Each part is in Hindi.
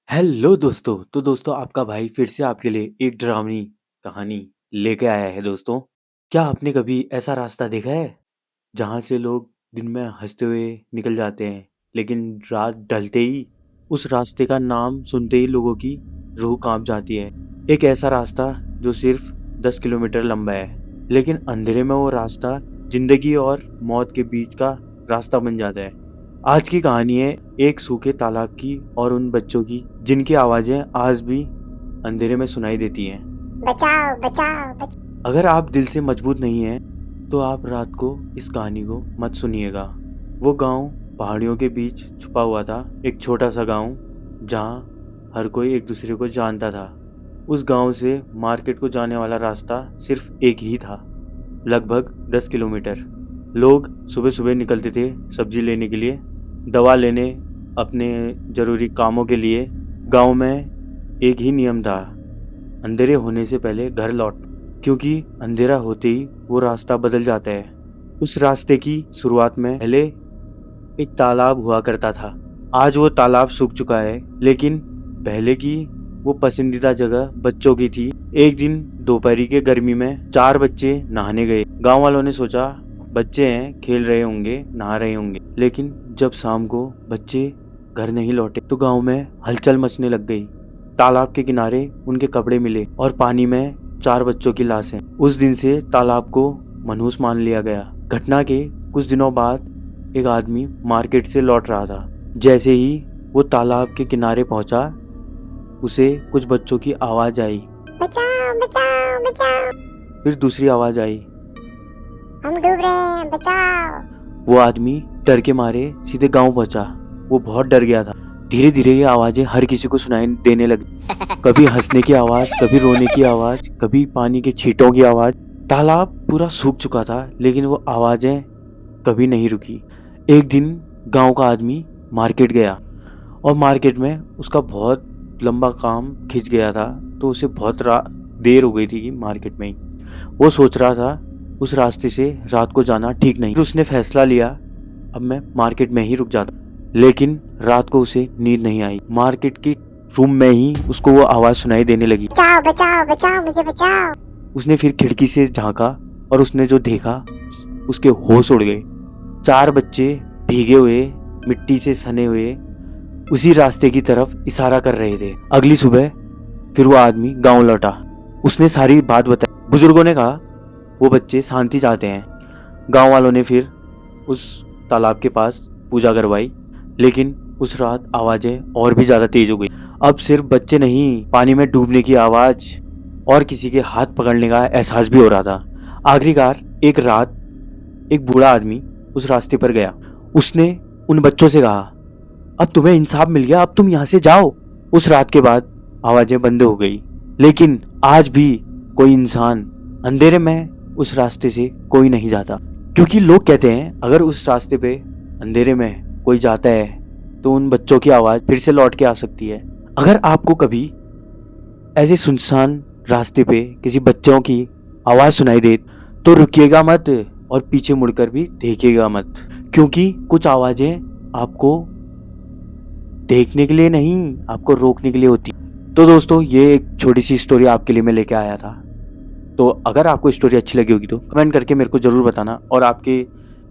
हेलो दोस्तों। तो दोस्तों आपका भाई फिर से आपके लिए एक डरावनी कहानी लेके आया है दोस्तों। क्या आपने कभी ऐसा रास्ता देखा है जहाँ से लोग दिन में हंसते हुए निकल जाते हैं, लेकिन रात ढलते ही उस रास्ते का नाम सुनते ही लोगों की रूह कांप जाती है। एक ऐसा रास्ता जो सिर्फ 10 किलोमीटर लंबा है, लेकिन अंधेरे में वो रास्ता जिंदगी और मौत के बीच का रास्ता बन जाता है। आज की कहानी है एक सूखे तालाब की और उन बच्चों की जिनकी आवाजें आज भी अंधेरे में सुनाई देती हैं। बचाओ बचाओ बचाओ। अगर आप दिल से मजबूत नहीं हैं, तो आप रात को इस कहानी को मत सुनिएगा। वो गांव पहाड़ियों के बीच छुपा हुआ था, एक छोटा सा गांव जहां हर कोई एक दूसरे को जानता था। उस गांव से मार्केट को जाने वाला रास्ता सिर्फ एक ही था, लगभग 10 किलोमीटर। लोग सुबह सुबह निकलते थे सब्जी लेने के लिए, दवा लेने, अपने जरूरी कामों के लिए। गांव में एक ही नियम था, अंधेरे होने से पहले घर लौट, क्योंकि अंधेरा होते ही वो रास्ता बदल जाता है। उस रास्ते की शुरुआत में पहले एक तालाब हुआ करता था। आज वो तालाब सूख चुका है, लेकिन पहले की वो पसंदीदा जगह बच्चों की थी। एक दिन दोपहरी के गर्मी में 4 बच्चे नहाने गए। गांव वालों ने सोचा बच्चे हैं, खेल रहे होंगे, नहा रहे होंगे। लेकिन जब शाम को बच्चे घर नहीं लौटे तो गांव में हलचल मचने लग गई। तालाब के किनारे उनके कपड़े मिले और पानी में 4 बच्चों की लाशें। उस दिन से तालाब को मनहूस मान लिया गया। घटना के कुछ दिनों बाद एक आदमी मार्केट से लौट रहा था। जैसे ही वो तालाब के किनारे पहुंचा, उसे कुछ बच्चों की आवाज आई। बचाओ बचाओ बचाओ। फिर दूसरी आवाज आई, हम डूब रहे हैं, बचाओ। वो आदमी डर के मारे सीधे गांव पहुंचा। वो बहुत डर गया था। धीरे धीरे ये आवाजें हर किसी को सुनाई देने लगी। कभी हंसने की आवाज, कभी रोने की आवाज, कभी पानी के छींटों की आवाज। तालाब पूरा सूख चुका था, लेकिन वो आवाजें कभी नहीं रुकी। एक दिन गांव का आदमी मार्केट गया और मार्केट में उसका बहुत लंबा काम खिंच गया था, तो उसे बहुत देर हो गई थी कि मार्केट में ही वो सोच रहा था उस रास्ते से रात को जाना ठीक नहीं। फिर उसने फैसला लिया, अब मैं मार्केट में ही रुक जाता। लेकिन रात को उसे नींद नहीं आई। मार्केट के रूम में ही उसको वो आवाज सुनाई देने लगी, बचाओ बचाओ बचाओ, मुझे बचाओ। उसने फिर खिड़की से झांका और उसने जो देखा उसके होश उड़ गए। 4 बच्चे भीगे हुए, मिट्टी से सने हुए उसी रास्ते की तरफ इशारा कर रहे थे। अगली सुबह फिर वो आदमी गांव लौटा। उसने सारी बात बताई। बुजुर्गों ने कहा वो बच्चे शांति चाहते हैं। गांव वालों ने फिर उस तालाब के पास पूजा करवाई, लेकिन उस रात आवाजें और भी ज्यादा तेज हो गई। अब सिर्फ बच्चे नहीं, पानी में डूबने की आवाज और किसी के हाथ पकड़ने का एहसास भी हो रहा था। आखिरकार एक रात एक बूढ़ा आदमी उस रास्ते पर गया। उसने उन बच्चों से कहा, अब तुम्हें इंसाफ मिल गया, अब तुम यहाँ से जाओ। उस रात के बाद आवाजें बंद हो गई, लेकिन आज भी कोई इंसान अंधेरे में उस रास्ते से कोई नहीं जाता, क्योंकि लोग कहते हैं अगर उस रास्ते पे अंधेरे में कोई जाता है तो उन बच्चों की आवाज फिर से लौट के आ सकती है। अगर आपको कभी ऐसे सुनसान रास्ते पे किसी बच्चों की आवाज सुनाई दे तो रुकिएगा मत और पीछे मुड़कर भी देखिएगा मत, क्योंकि कुछ आवाजें आपको देखने के लिए नहीं, आपको रोकने के लिए होती। तो दोस्तों ये एक छोटी सी स्टोरी आपके लिए मैं लेके आया था। तो अगर आपको स्टोरी अच्छी लगी होगी तो कमेंट करके मेरे को ज़रूर बताना, और आपके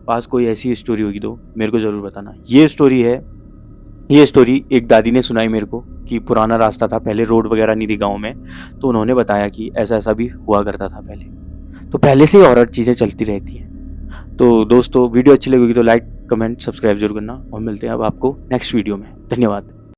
पास कोई ऐसी स्टोरी होगी तो मेरे को ज़रूर बताना। ये स्टोरी एक दादी ने सुनाई मेरे को कि पुराना रास्ता था, पहले रोड वगैरह नहीं थी गाँव में, तो उन्होंने बताया कि ऐसा ऐसा भी हुआ करता था पहले। तो पहले से ही और चीज़ें चलती रहती हैं। तो दोस्तों वीडियो अच्छी लगी होगी तो लाइक, कमेंट, सब्सक्राइब जरूर करना, और मिलते हैं अब आपको नेक्स्ट वीडियो में। धन्यवाद।